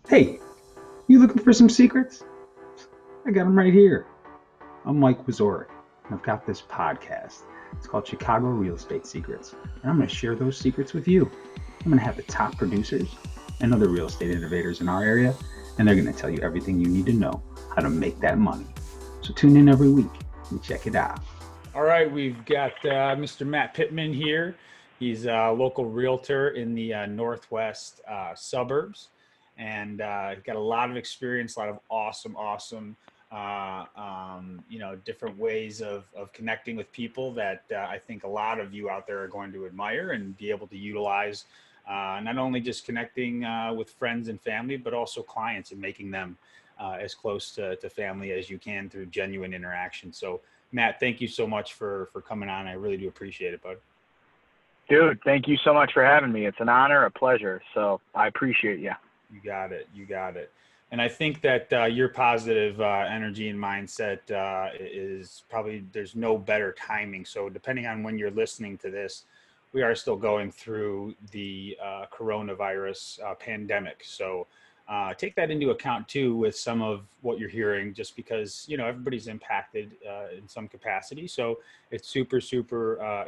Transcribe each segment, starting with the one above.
Hey, you looking for some secrets? I got them right here. I'm Mike Wazorek, and I've got this podcast. It's called Chicago Real Estate Secrets, and I'm going to share those secrets with you. I'm going to have the top producers and other real estate innovators in our area, and they're going to tell you everything you need to know how to make that money. So tune in every week and check it out. All right, we've got Mr. Matt Pittman here. He's a local realtor in the northwest suburbs, and got a lot of experience, a lot of awesome, different ways of connecting with people that I think a lot of you out there are going to admire and be able to utilize. Not only just connecting with friends and family, but also clients and making them as close to family as you can through genuine interaction. So Matt, thank you so much for coming on. I really do appreciate it, bud. Dude, thank you so much for having me. It's an honor, a pleasure. So I appreciate you. You got it. You got it. And I think that your positive energy and mindset is probably, there's no better timing. So depending on when you're listening to this, we are still going through the coronavirus pandemic. So take that into account too with some of what you're hearing, just because everybody's impacted in some capacity. So it's super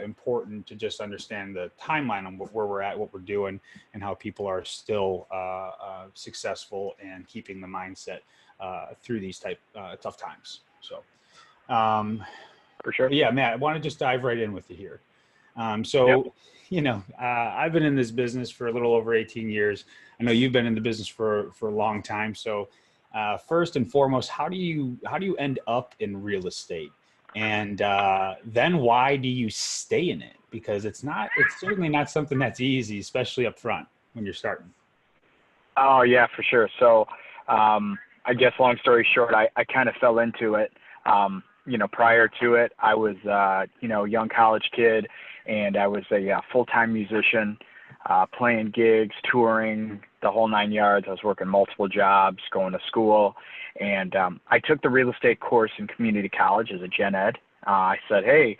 important to just understand the timeline on where we're at, what we're doing, and how people are still successful and keeping the mindset through these tough times. So For sure. yeah, Matt, I want to just dive right in with you here. Yep. I've been in this business for a little over 18 years. I know you've been in the business for a long time. So first and foremost, how do you end up in real estate? And then why do you stay in it? Because it's certainly not something that's easy, especially up front when you're starting. Oh, yeah, for sure. So I guess long story short, I kind of fell into it. Prior to it, I was, a young college kid, and I was a full-time musician, playing gigs, touring, the whole nine yards. I was working multiple jobs, going to school, and I took the real estate course in community college as a gen ed. I said, hey,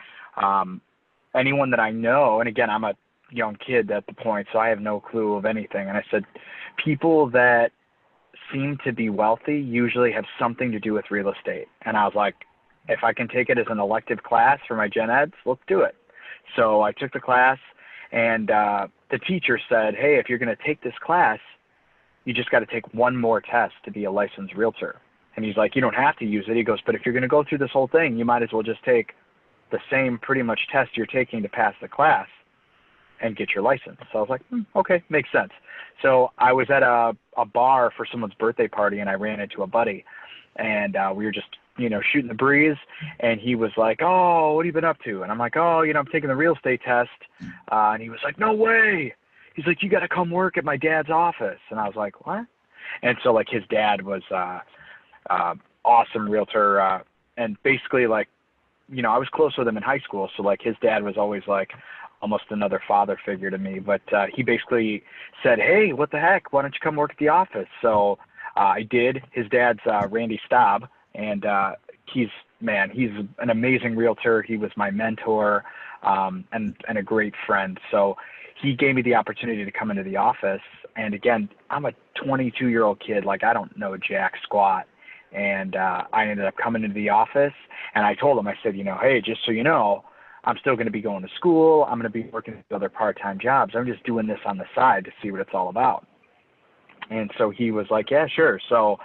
anyone that I know, and again, I'm a young kid at the point, so I have no clue of anything. And I said, people that seem to be wealthy usually have something to do with real estate. And I was like, if I can take it as an elective class for my gen eds, let's do it. So I took the class, and the teacher said, hey, if you're going to take this class, you just got to take one more test to be a licensed realtor. And he's like, you don't have to use it. He goes, but if you're going to go through this whole thing, you might as well just take the same pretty much test you're taking to pass the class and get your license. So I was like, okay, makes sense. So I was at a bar for someone's birthday party, and I ran into a buddy, and we were just shooting the breeze, and he was like, oh, what have you been up to? And I'm like, oh, I'm taking the real estate test. And he was like, no way. He's like, you got to come work at my dad's office. And I was like, what? And so like his dad was awesome realtor. And basically I was close with him in high school. So like his dad was always like almost another father figure to me. But he basically said, hey, what the heck? Why don't you come work at the office? So I did. His dad's Randy Staub. And he's an amazing realtor. He was my mentor and a great friend. So he gave me the opportunity to come into the office. And again, I'm a 22-year-old kid. Like, I don't know jack squat. And I ended up coming into the office. And I told him, I said, hey, just so you know, I'm still going to be going to school. I'm going to be working other part-time jobs. I'm just doing this on the side to see what it's all about. And so he was like, yeah, sure. So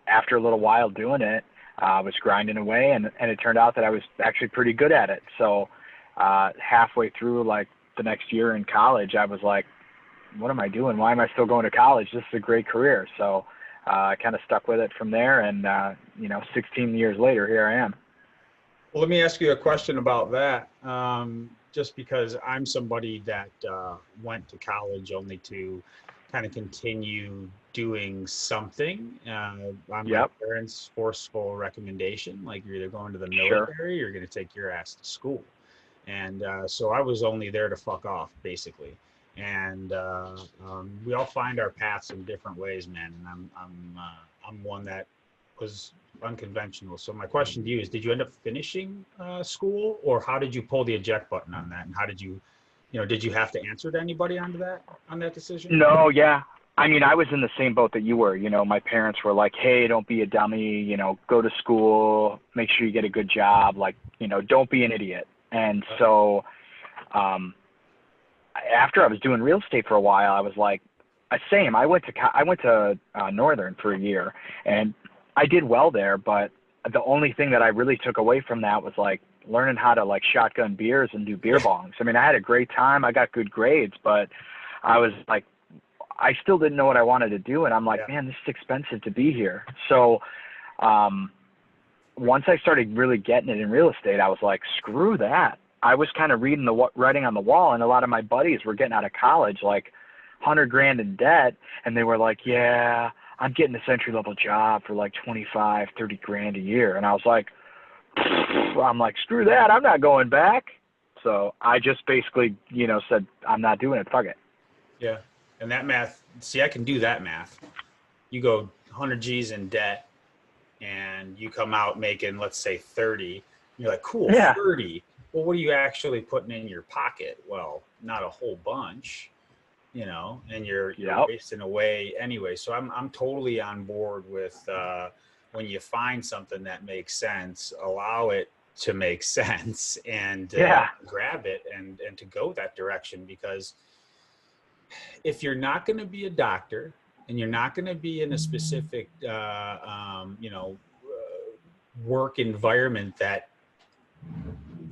after a little while doing it, I was grinding away, and it turned out that I was actually pretty good at it. So halfway through like the next year in college, I was like, what am I doing? Why am I still going to college? This is a great career. So I kind of stuck with it from there. And, 16 years later, here I am. Well, let me ask you a question about that. Just because I'm somebody that went to college only to kind of continue doing something on my parents' forceful recommendation, like you're either going to the military or you're going to take your ass to school. And so I was only there to fuck off, basically. And we all find our paths in different ways, man. And I'm one that was unconventional. So my question to you is, did you end up finishing school, or how did you pull the eject button on that? And how did you, did you have to answer to anybody on that decision? No, yeah. I mean, I was in the same boat that you were. You know, my parents were like, hey, don't be a dummy, you know, go to school, make sure you get a good job, like, you know, don't be an idiot. And so after I was doing real estate for a while, I was like, same. I went to Northern for a year, and I did well there, but the only thing that I really took away from that was like learning how to like shotgun beers and do beer bongs. I mean, I had a great time. I got good grades, but I was like, I still didn't know what I wanted to do. And I'm like, man, this is expensive to be here. So once I started really getting it in real estate, I was like, screw that. I was kind of reading the writing on the wall, and a lot of my buddies were getting out of college like 100 grand in debt, and they were like, yeah, I'm getting this entry level job for like 25, 30 grand a year. And I was like, screw that. I'm not going back. So I just basically, you know, said, I'm not doing it. Fuck it. Yeah. And that math, see, I can do that math. You go 100 G's in debt and you come out making, let's say 30. You're like, cool, Yeah. 30. Well, what are you actually putting in your pocket? Well, not a whole bunch, you know, and you're wasting away anyway. So I'm totally on board with when you find something that makes sense, allow it to make sense and grab it and to go that direction. Because if you're not going to be a doctor and you're not going to be in a specific, work environment that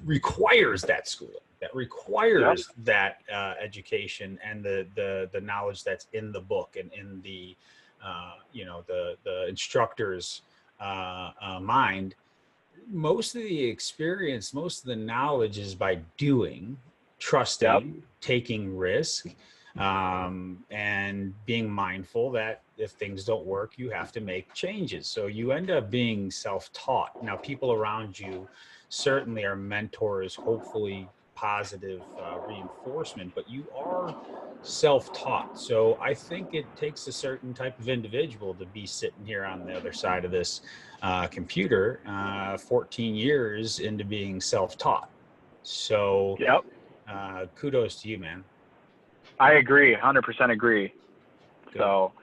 requires that schooling, that requires that education and the knowledge that's in the book and in the, the instructor's mind, most of the experience, most of the knowledge is by doing, trusting, taking risk, and being mindful that if things don't work, you have to make changes. So you end up being self-taught. Now, people around you certainly are mentors, hopefully positive reinforcement, but you are self-taught. So I think it takes a certain type of individual to be sitting here on the other side of this computer 14 years into being self-taught. So kudos to you, man. I agree, 100% agree. Good. So,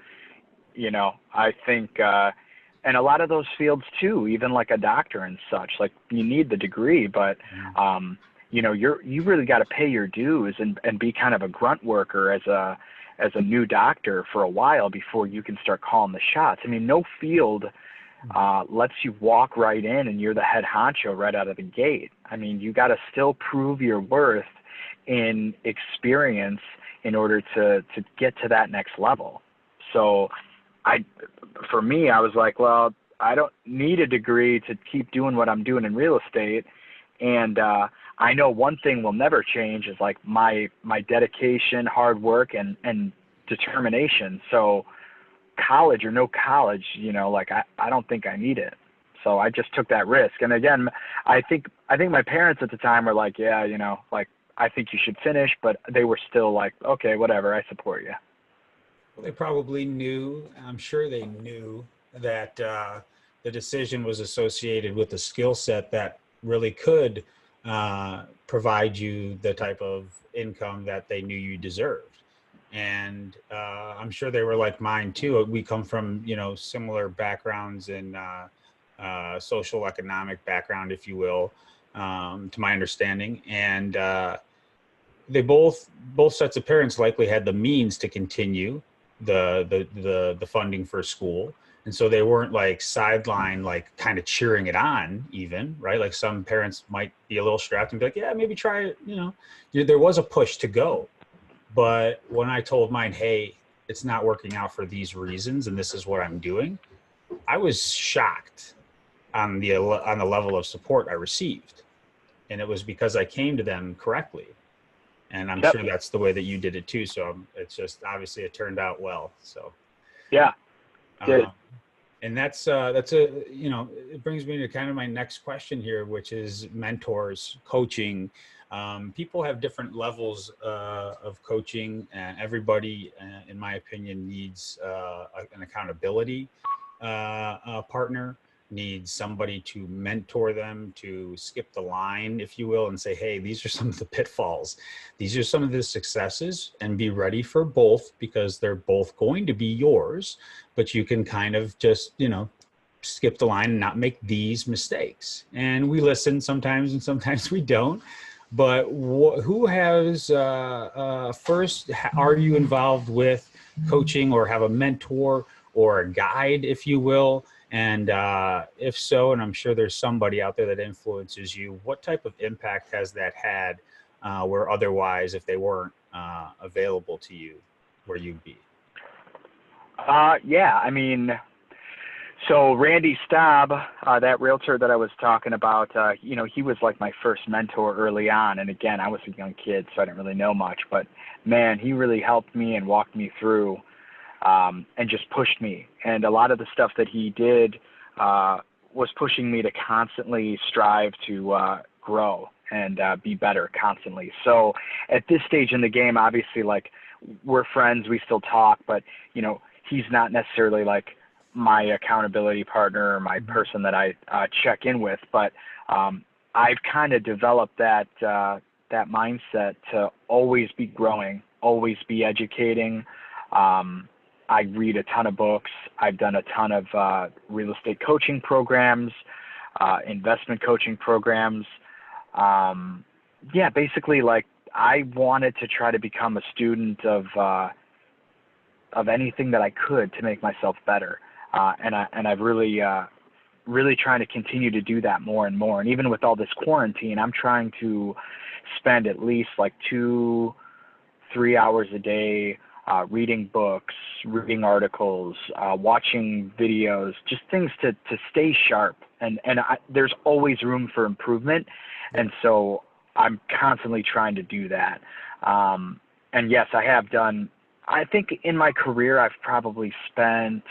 you know, I think, and a lot of those fields too, even like a doctor and such, like you need the degree, but, you know, you really got to pay your dues and be kind of a grunt worker as a new doctor for a while before you can start calling the shots. I mean, no field lets you walk right in and you're the head honcho right out of the gate. I mean, you got to still prove your worth in experience in order to get to that next level. So for me, I was like, well, I don't need a degree to keep doing what I'm doing in real estate. And I know one thing will never change is like my dedication, hard work, and determination. So college or no college, you know, like I don't think I need it. So I just took that risk. And again, I think my parents at the time were like, yeah, you know, like, I think you should finish, but they were still like, okay, whatever, I support you. Well, they probably knew, I'm sure they knew that the decision was associated with a skill set that really could provide you the type of income that they knew you deserved. And I'm sure they were like mine too. We come from, you know, similar backgrounds in social economic background, if you will, to my understanding. And they both sets of parents likely had the means to continue the funding for school. And so they weren't like sideline, like kind of cheering it on even, right? Like some parents might be a little strapped and be like, yeah, maybe try it. You know, there was a push to go. But when I told mine, hey, it's not working out for these reasons, and this is what I'm doing, I was shocked on the level of support I received. And it was because I came to them correctly. And I'm sure that's the way that you did it too. So it's just, obviously it turned out well. So, and that's you know, it brings me to kind of my next question here, which is mentors, coaching. People have different levels of coaching, and everybody, in my opinion, needs an accountability partner. needs somebody to mentor them, to skip the line, if you will, and say, hey, these are some of the pitfalls. These are some of the successes, and be ready for both, because they're both going to be yours, but you can kind of just, skip the line and not make these mistakes. And we listen sometimes and sometimes we don't. But who has, first, are you involved with coaching or have a mentor or a guide, if you will? And if so, and I'm sure there's somebody out there that influences you, what type of impact has that had where otherwise, if they weren't available to you, where you'd be? Yeah, I mean, so Randy Staub, that realtor that I was talking about, he was like my first mentor early on. And again, I was a young kid, so I didn't really know much. But man, he really helped me and walked me through and just pushed me. And a lot of the stuff that he did was pushing me to constantly strive to grow and be better constantly. So at this stage in the game, obviously, like, we're friends, we still talk, but, he's not necessarily like my accountability partner or my person that I check in with. But I've kind of developed that mindset to always be growing, always be educating. I read a ton of books. I've done a ton of real estate coaching programs, investment coaching programs. Basically, like, I wanted to try to become a student of anything that I could to make myself better. And I've really trying to continue to do that more and more. And even with all this quarantine, I'm trying to spend at least like 2-3 hours a day reading books, reading articles, watching videos, just things to stay sharp. And there's always room for improvement. And so I'm constantly trying to do that. And yes, I have done, I think in my career, I've probably spent,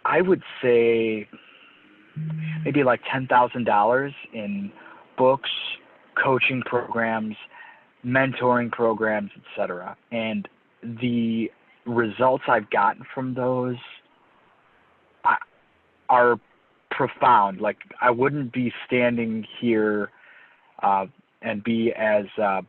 I would say, maybe like $10,000 in books, coaching programs, mentoring programs, etc. And the results I've gotten from those are profound. Like, I wouldn't be standing here and be as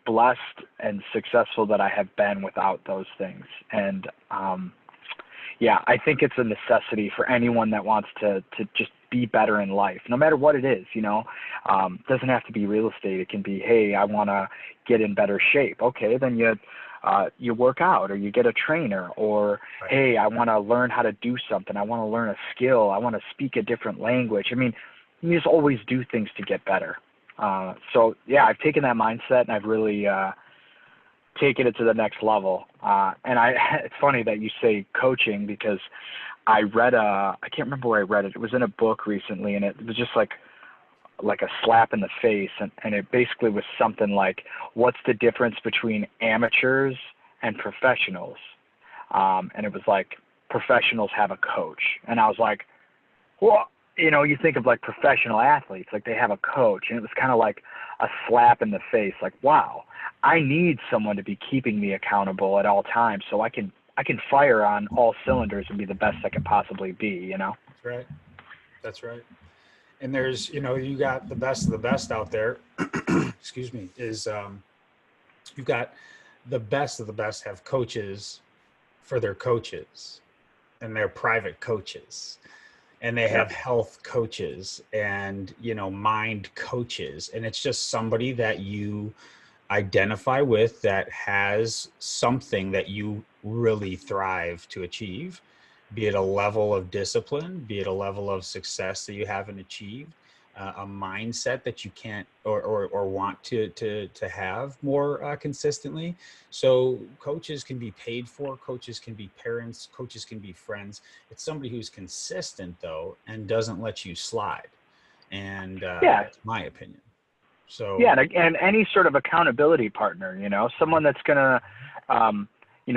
blessed and successful that I have been without those things. And I think it's a necessity for anyone that wants to just be better in life, no matter what it is. Doesn't have to be real estate. It can be, hey, I want to get in better shape. Okay, then you work out, or you get a trainer, or right. Hey, I want to learn how to do something. I want to learn a skill. I want to speak a different language. I mean, you just always do things to get better. I've taken that mindset and I've really taken it to the next level. And it's funny that you say coaching, because I read I can't remember where I read it. It was in a book recently, and it was just like a slap in the face. And it basically was something like, what's the difference between amateurs and professionals? And it was like, professionals have a coach. And I was like, well, you think of like professional athletes, like they have a coach, and it was kind of like a slap in the face. Like, wow, I need someone to be keeping me accountable at all times, so I can fire on all cylinders and be the best I can possibly be. That's right. That's right. And there's, you got the best of the best out there. Excuse me. You've got the best of the best have coaches for their coaches, and they're private coaches. And they have health coaches and, mind coaches. And it's just somebody that you identify with that has something that you really thrive to achieve, be it a level of discipline, be it a level of success that you haven't achieved, a mindset that you can't or want to have more consistently. So coaches can be paid for, coaches can be parents, coaches can be friends. It's somebody who's consistent, though, and doesn't let you slide. And that's my opinion. So and any sort of accountability partner, someone that's gonna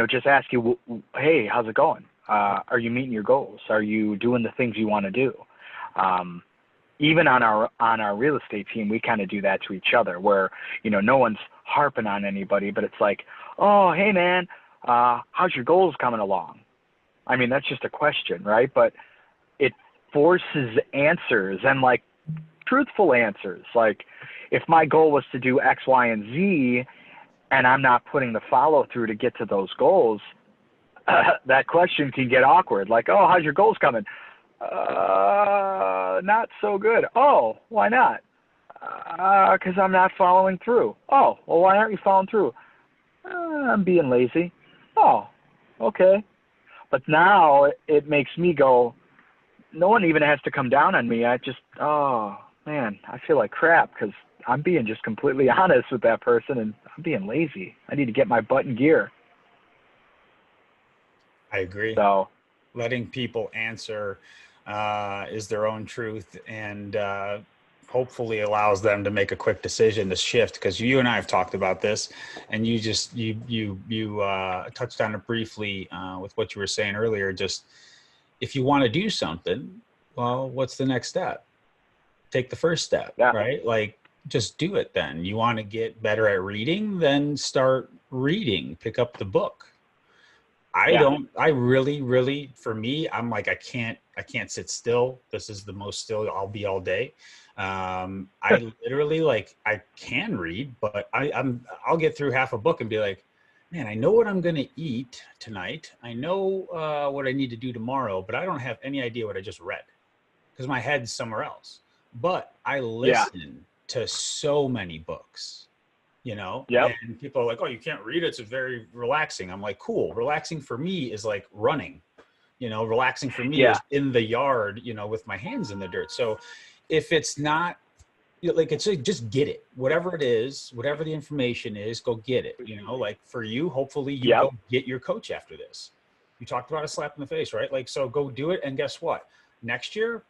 just ask you, hey, how's it going? Are you meeting your goals? Are you doing the things you want to do? Even on our real estate team, we kind of do that to each other, where, no one's harping on anybody, but it's like, oh, hey man, how's your goals coming along? I mean, that's just a question, right? But it forces answers, and like truthful answers. Like if my goal was to do X, Y, and Z, and I'm not putting the follow through to get to those goals, that question can get awkward. Like, oh, how's your goals coming? Not so good. Oh, why not? Because I'm not following through. Oh, well, why aren't you following through? I'm being lazy. Oh, okay. But now it makes me go, no one even has to come down on me. I just, oh, man, I feel like crap because I'm being just completely honest with that person, and I'm being lazy. I need to get my butt in gear. I agree. So letting people answer is their own truth, and hopefully allows them to make a quick decision to shift. Because you and I have talked about this, and you touched on it briefly with what you were saying earlier. Just if you want to do something, well, what's the next step? Take the first step, yeah. Right? Like, just do it. Then you want to get better at reading, then start reading, pick up the book. I really, for me, I'm like, I can't sit still. This is the most still I'll be all day. I literally, like, I can read, but I'll get through half a book and be like, man, I know what I'm going to eat tonight. I know what I need to do tomorrow, but I don't have any idea what I just read because my head's somewhere else. But I listen to so many books. And people are like, oh, you can't read it. It's very relaxing. I'm like, cool. Relaxing for me is like running, relaxing for me is in the yard, with my hands in the dirt. So if it's not like, it's like, just get it, whatever it is, whatever the information is, go get it. Like for you, hopefully you go get your coach after this. You talked about a slap in the face, right? Like, so go do it. And guess what? Next year,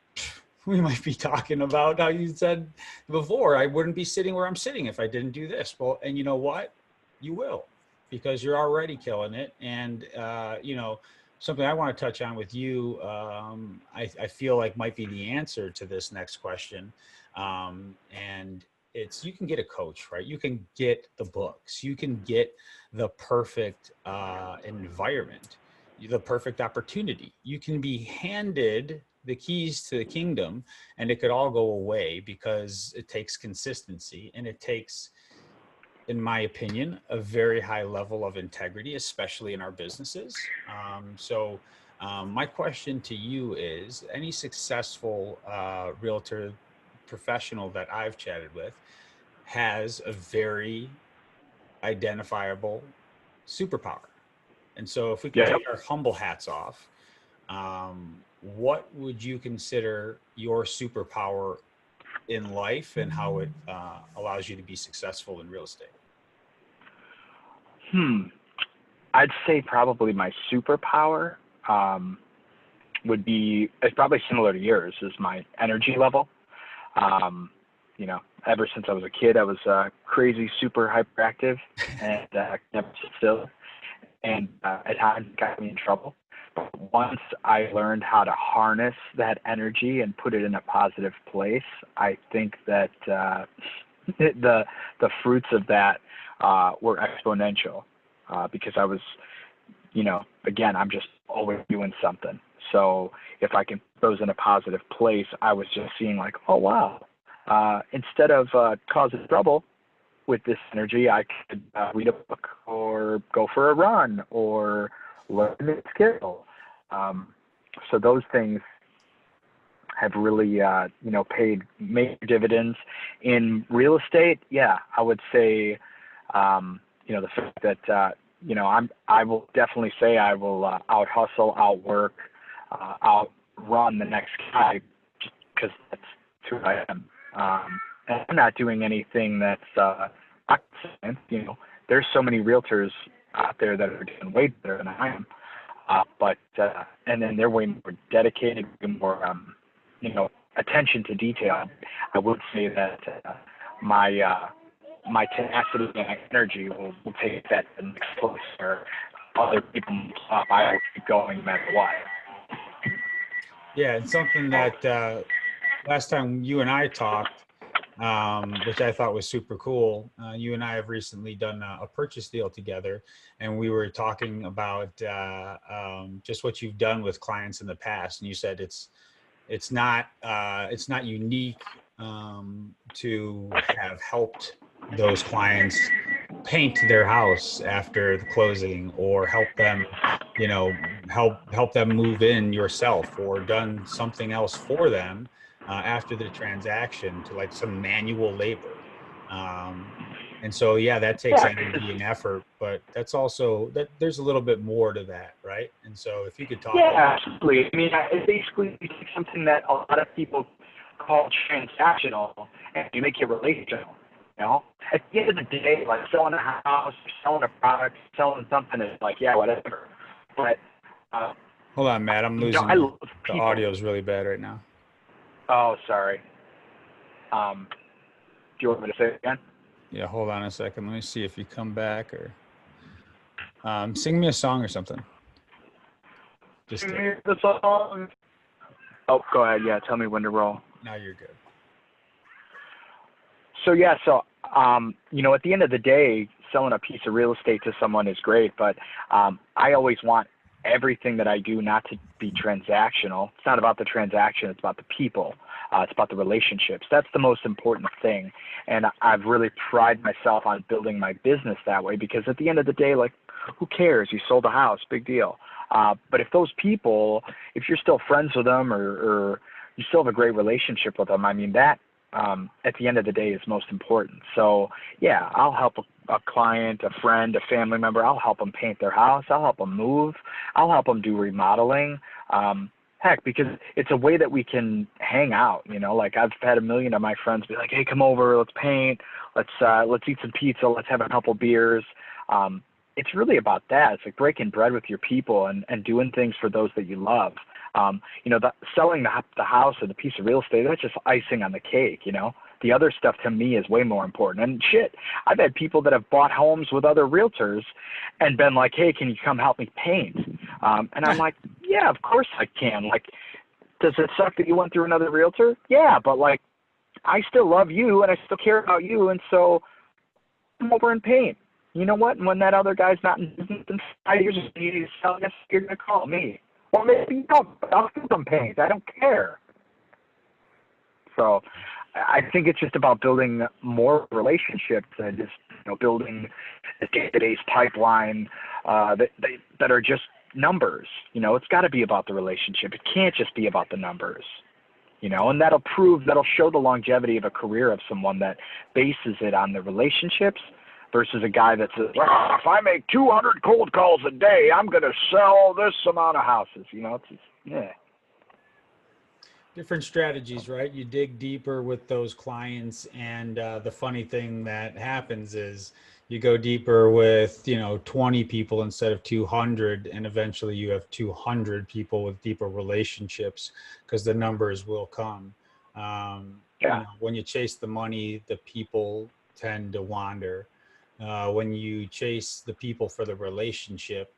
we might be talking about how you said before, I wouldn't be sitting where I'm sitting if I didn't do this. Well, and you know what? You will, because you're already killing it. And, something I want to touch on with you, I feel like might be the answer to this next question. And it's, you can get a coach, right? You can get the books, you can get the perfect environment, the perfect opportunity. You can be handed the keys to the kingdom and it could all go away, because it takes consistency, and it takes, in my opinion, a very high level of integrity, especially in our businesses. My question to you is, any successful realtor professional that I've chatted with has a very identifiable superpower. And so if we could take our humble hats off, what would you consider your superpower in life, and how it allows you to be successful in real estate? I'd say probably my superpower would be, it's probably similar to yours, is my energy level. Ever since I was a kid, I was crazy, super hyperactive, and never sit still, and at times it got me in trouble. But once I learned how to harness that energy and put it in a positive place, I think that the fruits of that were exponential, because I was, again, I'm just always doing something. So if I can put those in a positive place, I was just seeing like, oh, wow. Instead of causing trouble with this energy, I could read a book or go for a run or learn a new skill. So those things have really, paid major dividends. In real estate, I would say, the fact that, I will definitely say I will out hustle, outwork, outrun the next guy, just because that's who I am. And I'm not doing anything that's, there's so many realtors out there that are doing way better than I am. And then they're way more dedicated, more, attention to detail. I would say that my tenacity and energy will take that to the next place where other people stop. I will keep going no matter what. Yeah, it's something that last time you and I talked, which I thought was super cool. You and I have recently done a purchase deal together, and we were talking about just what you've done with clients in the past. And you said it's it's not unique to have helped those clients paint their house after the closing, or help them, help them move in yourself, or done something else for them after the transaction, to like some manual labor. And so, yeah, that takes Yeah, energy and effort, but that's also that there's a little bit more to that, right? And so if you could talk about. yeah, absolutely. I mean, it's basically you take something that a lot of people call transactional and you make it relational. You know, at the end of the day, like selling a house, selling a product, selling something is like, yeah, whatever. But Hold on, Matt, I'm losing I you. love The people. audio is really bad right now. Oh, sorry. Do you want me to say it again? Yeah, hold on a second. Let me see if you come back, or sing me a song or something. Just The song. Oh, go ahead. Yeah, tell me when to roll. now you're good. So yeah, at the end of the day, selling a piece of real estate to someone is great, but I always want everything that I do not to be transactional. It's not about the transaction; it's about the people. It's about the relationships. That's the most important thing, and I've really prided myself on building my business that way, because at the end of the day, like, who cares? You sold a house, big deal. But if those people, if you're still friends with them, or you still have a great relationship with them, I mean, that at the end of the day is most important. So yeah, I'll help a client, a friend, a family member. I'll help them paint their house. I'll help them move. I'll help them do remodeling. Heck, because it's a way that we can hang out. Like, I've had a million of my friends be like, "Hey, come over, let's paint, let's eat some pizza, let's have a couple beers." It's really about that. It's like breaking bread with your people and doing things for those that you love. Selling the house or the piece of real estate, that's just icing on the cake. The other stuff to me is way more important. And shit, I've had people that have bought homes with other realtors and been like, "Hey, can you come help me paint?" And I'm like, "Yeah, of course I can." Like, does it suck that you went through another realtor? Yeah, but like, I still love you and I still care about you, and so come over and paint. You know what? And when that other guy's not in business in 5 years, and you need to sell, guess you're going to call me. Or maybe you don't, but I'll do some paint. I don't care. So I think it's just about building more relationships and just building a database pipeline that are just numbers. It's got to be about the relationship. It can't just be about the numbers. And that'll show the longevity of a career of someone that bases it on the relationships versus a guy that says, "If I make 200 cold calls a day, I'm going to sell this amount of houses." It's just, yeah. Different strategies, right? You dig deeper with those clients, and the funny thing that happens is you go deeper with 20 people instead of 200, and eventually you have 200 people with deeper relationships, because the numbers will come. When you chase the money, the people tend to wander. When you chase the people for the relationship,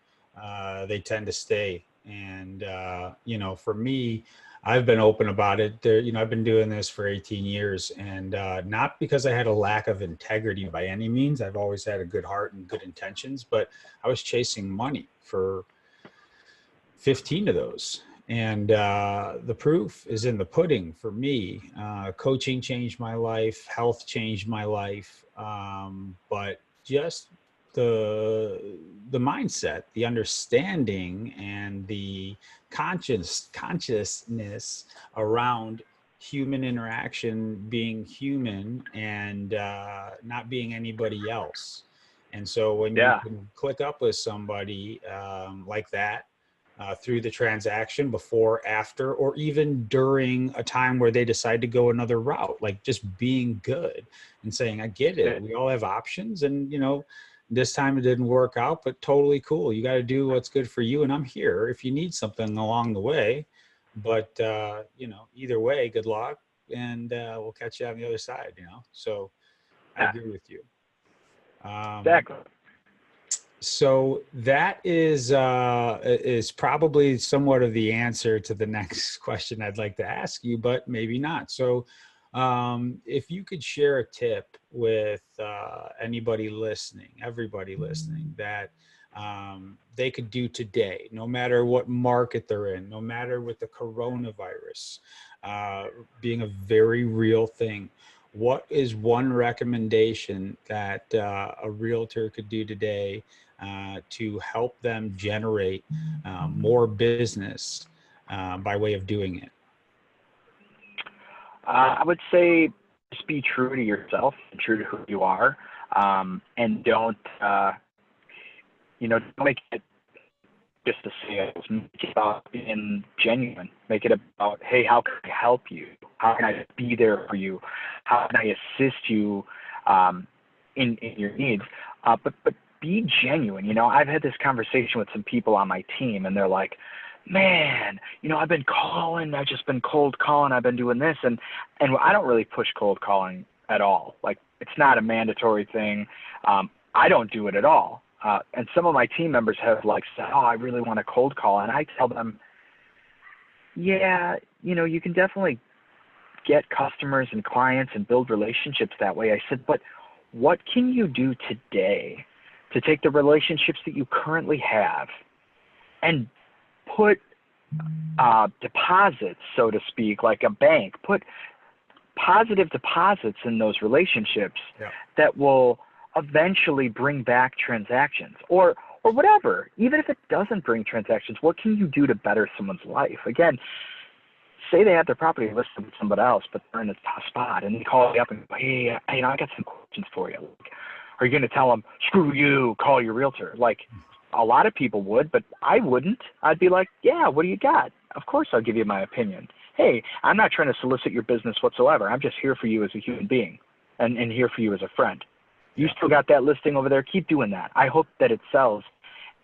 they tend to stay. And for me, I've been open about it. I've been doing this for 18 years, and not because I had a lack of integrity by any means. I've always had a good heart and good intentions, but I was chasing money for 15 of those. And the proof is in the pudding for me. Coaching changed my life. Health changed my life. But just the mindset, the understanding, and the consciousness around human interaction, being human, and not being anybody else. And so when you can click up with somebody like that, through the transaction, before, after, or even during a time where they decide to go another route, like just being good and saying, "I get it. We all have options. And, this time it didn't work out, but totally cool. You got to do what's good for you. And I'm here if you need something along the way. But, either way, good luck. And we'll catch you on the other side, So I agree with you. Exactly. So that is probably somewhat of the answer to the next question I'd like to ask you, but maybe not. So if you could share a tip with everybody listening, that they could do today, no matter what market they're in, no matter with the coronavirus being a very real thing? What is one recommendation that a realtor could do today to help them generate more business by way of doing it? I would say just be true to yourself, true to who you are, and don't make it just a sales. Make it about being genuine. Make it about, hey, how can I help you? How can I be there for you? How can I assist you in your needs? But be genuine. I've had this conversation with some people on my team, and they're like, man, I've been calling. I've just been cold calling. I've been doing this, and I don't really push cold calling at all. Like, it's not a mandatory thing. I don't do it at all. And some of my team members have said, oh, I really want to cold call. And I tell them, yeah, you can definitely get customers and clients and build relationships that way. I said, but what can you do today to take the relationships that you currently have and put deposits, so to speak, like a bank, put positive deposits in those relationships that will eventually bring back transactions or whatever. Even if it doesn't bring transactions, what can you do to better someone's life? Again, say they have their property listed with somebody else, but they're in a tough spot, and they call you up and go, hey, I got some questions for you. Are you going to tell them, screw you, call your realtor? A lot of people would, but I wouldn't. I'd be like, yeah, what do you got? Of course I'll give you my opinion. Hey, I'm not trying to solicit your business whatsoever. I'm just here for you as a human being and here for you as a friend. You still got that listing over there. Keep doing that. I hope that it sells,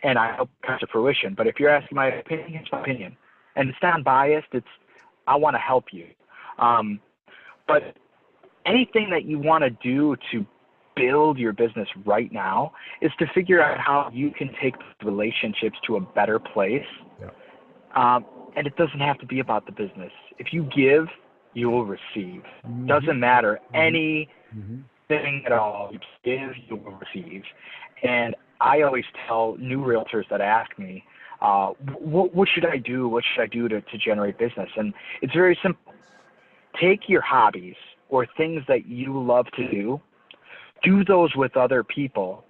and I hope it comes to fruition. But if you're asking my opinion, it's my opinion. And it's not biased. I want to help you. But anything that you want to do to build your business right now is to figure out how you can take relationships to a better place. And it doesn't have to be about the business. If you give, you will receive. Doesn't matter anything at all. You give, you will receive. And I always tell new realtors that ask me, what should I do? What should I do to generate business? And it's very simple. Take your hobbies or things that you love to do those with other people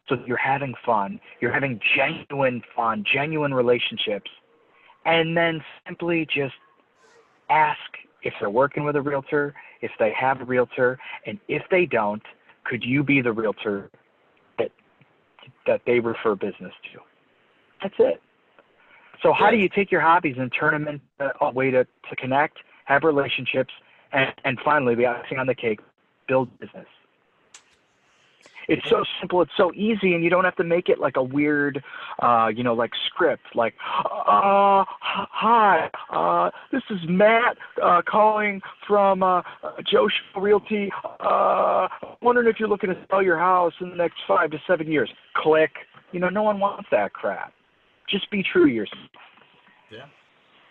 so that you're having fun. You're having genuine fun, genuine relationships. And then simply just ask if they're working with a realtor, if they have a realtor, and if they don't, could you be the realtor that they refer business to? That's it. So how do you take your hobbies and turn them into a way to connect, have relationships, and finally, the icing on the cake, build business? It's so simple. It's so easy, and you don't have to make it like a weird, script. Hi, this is Matt calling from Joe Show Realty. Wondering if you're looking to sell your house in the next 5 to 7 years. Click. No one wants that crap. Just be true to yourself. Yeah,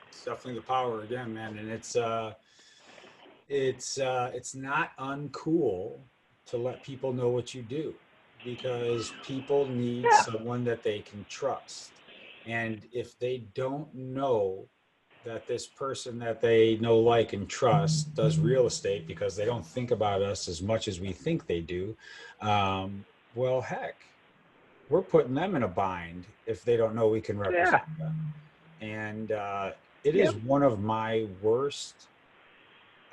it's definitely the power again, man, and it's not uncool to let people know what you do, because people need someone that they can trust. And if they don't know that this person that they know, like, and trust does real estate, because they don't think about us as much as we think they do, well, heck, we're putting them in a bind if they don't know we can represent them. And it is one of my worst,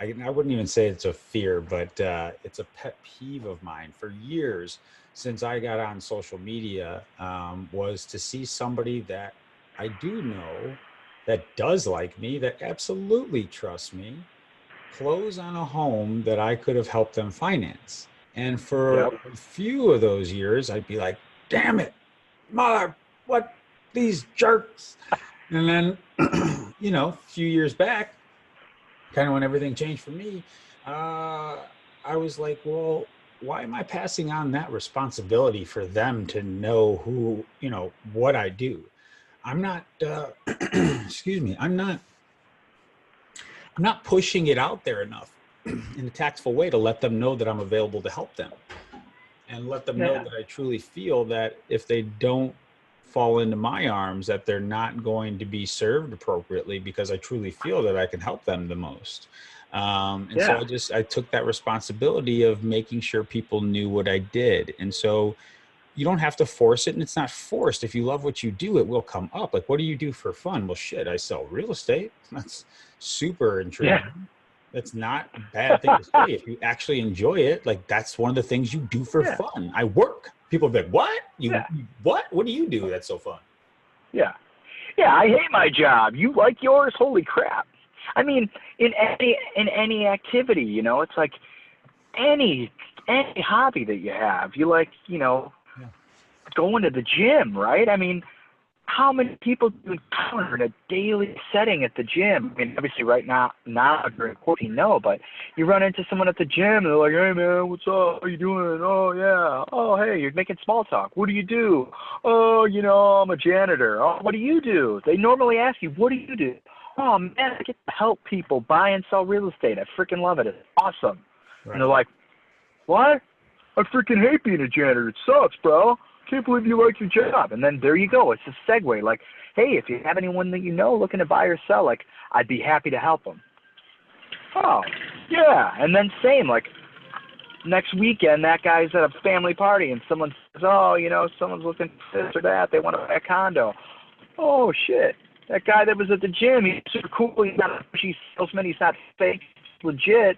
I wouldn't even say it's a fear, but it's a pet peeve of mine for years since I got on social media, was to see somebody that I do know that does like me, that absolutely trusts me, close on a home that I could have helped them finance. And for a few of those years, I'd be like, damn it, mother, what, these jerks. And then, a few years back, kind of when everything changed for me, I was like, well, why am I passing on that responsibility for them to know who, what I do? I'm not, excuse me, I'm not pushing it out there enough in a tactful way to let them know that I'm available to help them, and let them know that I truly feel that if they don't fall into my arms, that they're not going to be served appropriately because I truly feel that I can help them the most. And so I took that responsibility of making sure people knew what I did. And so you don't have to force it, and it's not forced. If you love what you do, it will come up. Like, what do you do for fun? Well, shit, I sell real estate. That's super intriguing. Yeah. That's not a bad thing to say. If you actually enjoy it, like, that's one of the things you do for Yeah. fun. I work. People be like, what? Yeah. What? What do you do that's so fun? Yeah. Yeah, I hate my job. You like yours? Holy crap. I mean, in any activity, you know, it's like any hobby that you have. You like, you know, going to the gym, right? I mean, how many people do you encounter in a daily setting at the gym? I mean, obviously right now during quarantine, no, but you run into someone at the gym and they're like, hey man, what's up? How you doing? Oh yeah. Oh, hey, you're making small talk. What do you do? Oh, you know, I'm a janitor. Oh, what do you do? They normally ask you, what do you do? Oh man, I get to help people buy and sell real estate. I freaking love it. It's awesome. Right. And they're like, what? I freaking hate being a janitor. It sucks, bro. Can't believe you like your job. And then there you go. It's a segue. Like, hey, if you have anyone that you know looking to buy or sell, like, I'd be happy to help them. Oh, yeah. And then same, like, next weekend, that guy's at a family party and someone says, oh, you know, someone's looking for this or that. They want to buy a condo. Oh, shit. That guy that was at the gym, he's super cool. He's not a pushy salesman. He's not fake. He's legit.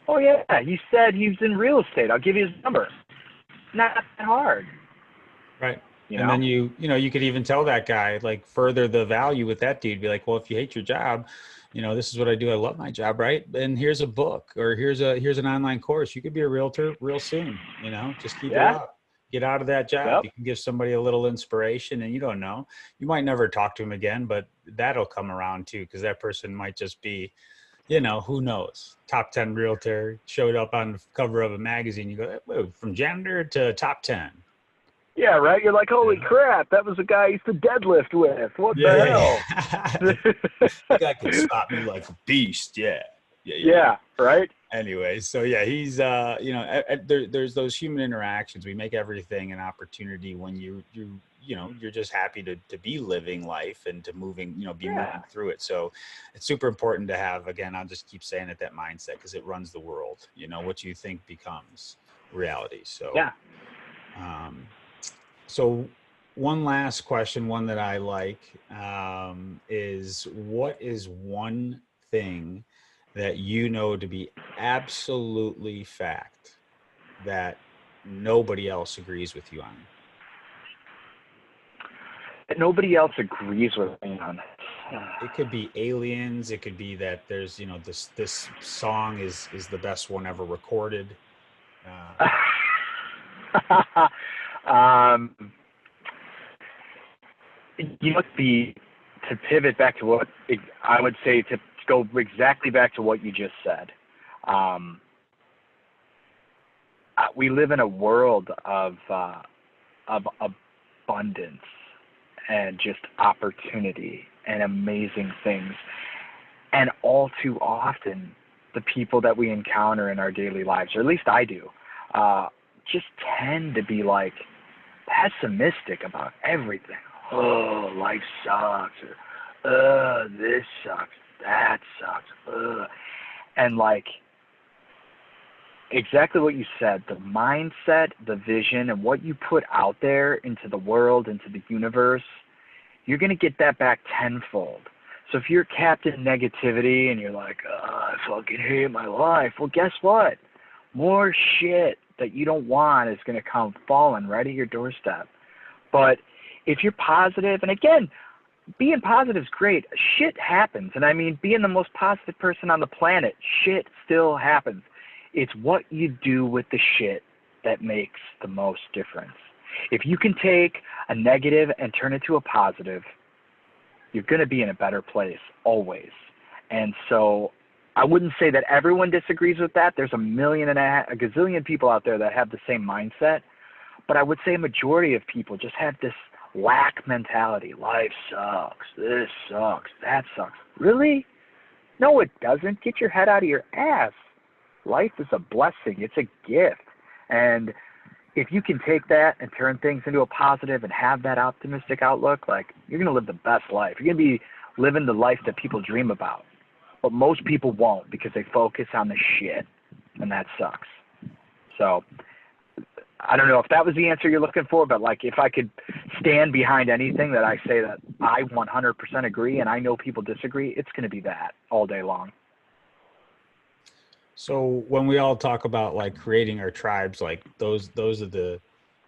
Oh, yeah. He said he's in real estate. I'll give you his number. Not that hard. Right. You and know? then you could even tell that guy, like, further the value with that dude. Be like, well, if you hate your job, you know, this is what I do. I love my job, right? And here's a book, or here's an online course. You could be a realtor real soon. You know, just keep it up. Get out of that job. Yep. You can give somebody a little inspiration, and you don't know. You might never talk to him again, but that'll come around too, because that person might just be, you know, who knows? Top 10 realtor, showed up on the cover of a magazine. You go, whoa, from janitor to top 10. Yeah, right? You're like, holy crap, that was the guy I used to deadlift with. What the hell? That guy could stop me like a beast. Yeah, right? Anyway, so yeah, he's, you know, there's those human interactions. We make everything an opportunity when you know, you're just happy to be living life and to moving, you know, moving through it. So it's super important to have, again, I'll just keep saying it, that mindset, because it runs the world. You know, what you think becomes reality. So, so one last question, one that I like, is, what is one thing that you know to be absolutely fact that nobody else agrees with you on? That nobody else agrees with me on. It could be aliens. It could be that there's, you know, this song is the best one ever recorded. You know, to pivot back to what I would say, to go exactly back to what you just said. We live in a world of abundance and just opportunity and amazing things. And all too often, the people that we encounter in our daily lives, or at least I do, just tend to be like pessimistic about everything. Oh, life sucks. Or, this sucks. That sucks. And like, exactly what you said, the mindset, the vision, and what you put out there into the world, into the universe, you're going to get that back tenfold. So if you're capped in negativity and you're like, I fucking hate my life, well, guess what? More shit that you don't want is going to come falling right at your doorstep. But if you're positive, and again, being positive is great. Shit happens. And I mean, being the most positive person on the planet, shit still happens. It's what you do with the shit that makes the most difference. If you can take a negative and turn it to a positive, you're going to be in a better place always. And so I wouldn't say that everyone disagrees with that. There's a gazillion people out there that have the same mindset. But I would say a majority of people just have this lack mentality. Life sucks. This sucks. That sucks. Really? No, it doesn't. Get your head out of your ass. Life is a blessing. It's a gift. And if you can take that and turn things into a positive and have that optimistic outlook, like, you're going to live the best life. You're going to be living the life that people dream about. But most people won't because they focus on the shit, and that sucks. So I don't know if that was the answer you're looking for, but like, if I could stand behind anything that I say that I 100% agree, and I know people disagree, it's going to be that all day long. So when we all talk about like creating our tribes, like those are the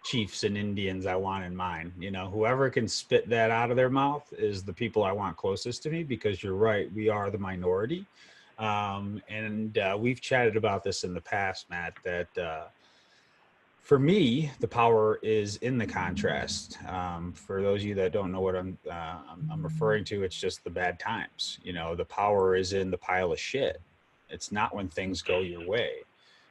chiefs and Indians I want in mind. You know, whoever can spit that out of their mouth is the people I want closest to me, because you're right, we are the minority. And we've chatted about this in the past, Matt, that for me, the power is in the contrast. For those of you that don't know what I'm referring to, it's just the bad times. You know, the power is in the pile of shit. It's not when things go your way.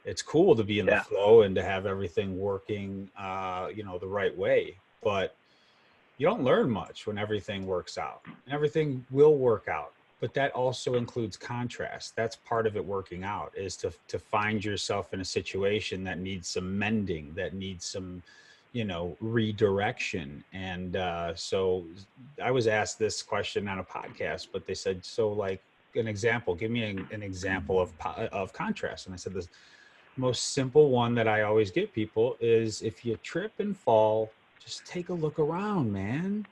It's cool to be in the flow and to have everything working, the right way. But you don't learn much when everything works out. And everything will work out. But that also includes contrast. That's part of it working out, is to find yourself in a situation that needs some mending, that needs some, redirection. And so I was asked this question on a podcast, but they said, so like, an example, give me an example of contrast. And I said, the most simple one that I always give people is, if you trip and fall, just take a look around, man.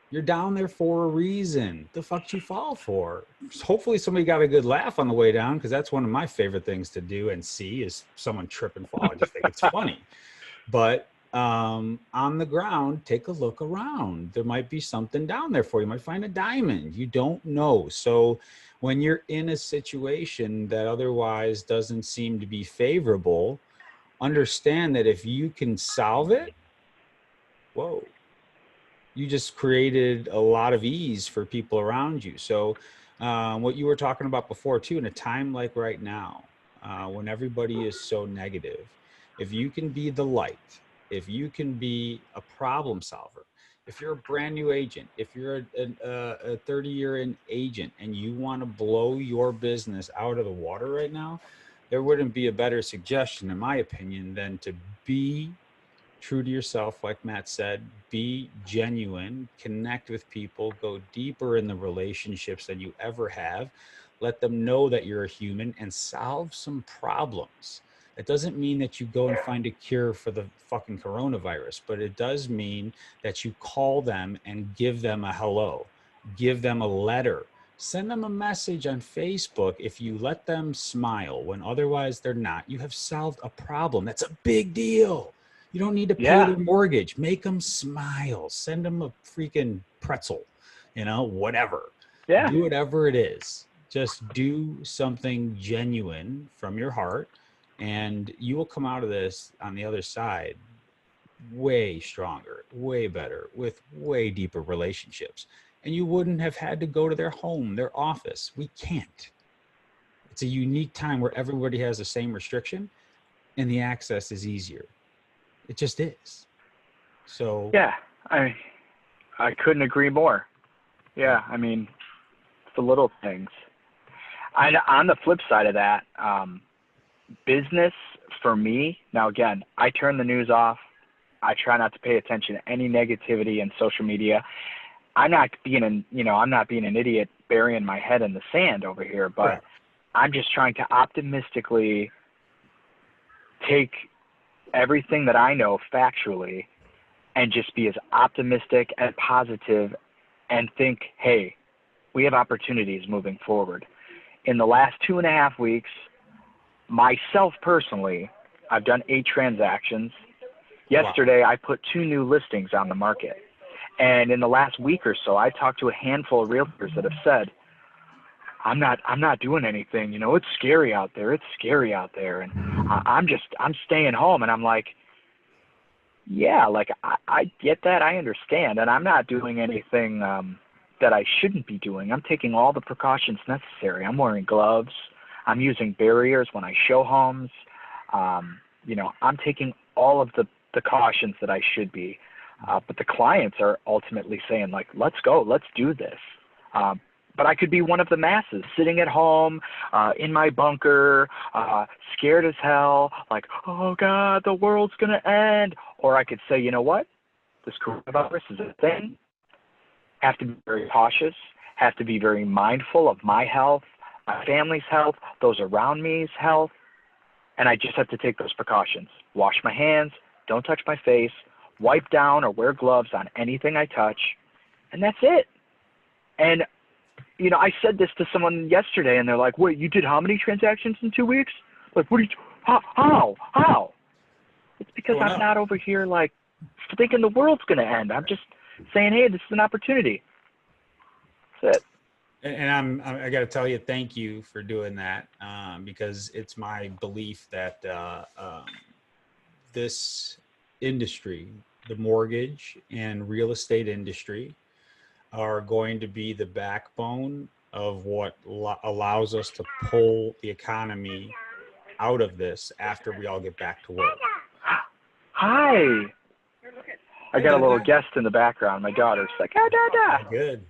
You're down there for a reason. The fuck you fall for? Hopefully somebody got a good laugh on the way down, because that's one of my favorite things to do and see, is someone trip and fall. I just think it's funny. But on the ground, take a look around. There might be something down there for you. You might find a diamond. You don't know. So when you're in a situation that otherwise doesn't seem to be favorable, understand that if you can solve it, whoa, you just created a lot of ease for people around you. So what you were talking about before too, in a time like right now, when everybody is so negative, if you can be the light, if you can be a problem solver, if you're a brand new agent, if you're a 30-year agent and you want to blow your business out of the water right now, there wouldn't be a better suggestion, in my opinion, than to be true to yourself. Like Matt said, be genuine, connect with people, go deeper in the relationships than you ever have. Let them know that you're a human, and solve some problems. It doesn't mean that you go and find a cure for the fucking coronavirus, but it does mean that you call them and give them a hello, give them a letter, send them a message on Facebook. If you let them smile when otherwise they're not, you have solved a problem. That's a big deal. You don't need to pay their mortgage. Make them smile. Send them a freaking pretzel, whatever. Yeah. Do whatever it is. Just do something genuine from your heart, and you will come out of this on the other side way stronger, way better, with way deeper relationships. And you wouldn't have had to go to their home, their office. We can't. It's a unique time where everybody has the same restriction and the access is easier. It just is. So yeah, I couldn't agree more. Yeah, I mean, it's the little things. On the flip side of that, business for me, now again, I turn the news off. I try not to pay attention to any negativity in social media. I'm not being an idiot burying my head in the sand over here, but right. I'm just trying to optimistically take everything that I know factually and just be as optimistic and positive and think, hey, we have opportunities moving forward. In the last 2.5 weeks, myself personally, I've done 8 transactions. Yesterday, I put 2 new listings on the market. And in the last week or so, I talked to a handful of realtors that have said, I'm not doing anything. It's scary out there. It's scary out there. And I'm staying home. And I'm like, yeah, like I get that. I understand. And I'm not doing anything that I shouldn't be doing. I'm taking all the precautions necessary. I'm wearing gloves. I'm using barriers when I show homes. I'm taking all of the cautions that I should be. But the clients are ultimately saying, like, let's go. Let's do this. But I could be one of the masses sitting at home in my bunker, scared as hell, like, oh God, the world's going to end. Or I could say, you know what? This coronavirus is a thing. Have to be very cautious, have to be very mindful of my health, my family's health, those around me's health. And I just have to take those precautions. Wash my hands, don't touch my face, wipe down or wear gloves on anything I touch. And that's it. And you know, I said this to someone yesterday, and they're like, wait, you did how many transactions in 2 weeks? Like, what are you, how? It's because I'm not over here, like, thinking the world's going to end. I'm just saying, hey, this is an opportunity. That's it. And I got to tell you, thank you for doing that, because it's my belief that this industry, the mortgage and real estate industry, are going to be the backbone of what allows us to pull the economy out of this after we all get back to work. Hi. I got a little guest in the background. My daughter's like, ah, da, da. Good.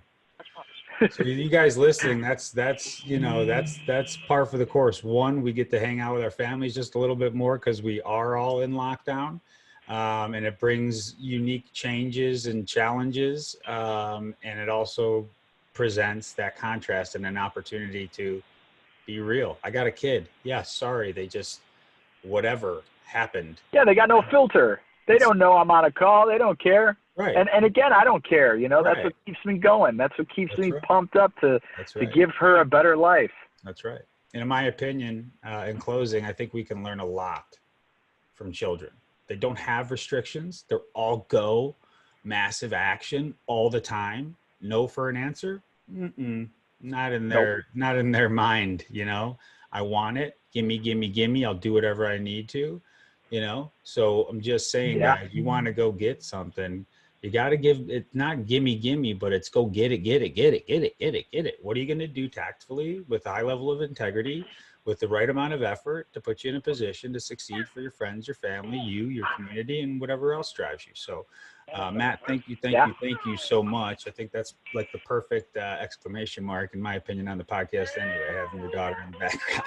So you guys listening, that's par for the course. One, we get to hang out with our families just a little bit more because we are all in lockdown. And it brings unique changes and challenges. And it also presents that contrast and an opportunity to be real. I got a kid. Yeah, sorry. They just, whatever happened. Yeah, they got no filter. They don't know I'm on a call. They don't care. Right. And again, I don't care. You know, that's what keeps me going. That's what keeps me pumped up to give her a better life. That's right. And in my opinion, in closing, I think we can learn a lot from children. They don't have restrictions. They're all go, massive action all the time. No for an answer? Not in their mind, you know. I want it. Gimme. I'll do whatever I need to, you know. So I'm just saying, guys, you want to go get something, you got to give it, not gimme, but it's go get it. What are you going to do tactfully with a high level of integrity, with the right amount of effort to put you in a position to succeed for your friends, your family, your community, and whatever else drives you. So, Matt, thank you so much. I think that's like the perfect exclamation mark, in my opinion, on the podcast anyway, having your daughter in the background.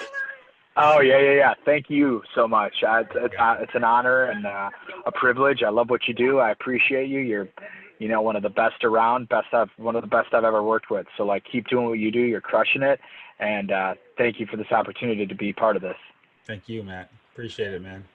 Oh, yeah. Thank you so much. It's an honor and a privilege. I love what you do. I appreciate you. You're, you know, one of the best around, one of the best I've ever worked with. So, like, keep doing what you do. You're crushing it. And thank you for this opportunity to be part of this. Thank you, Matt. Appreciate it, man.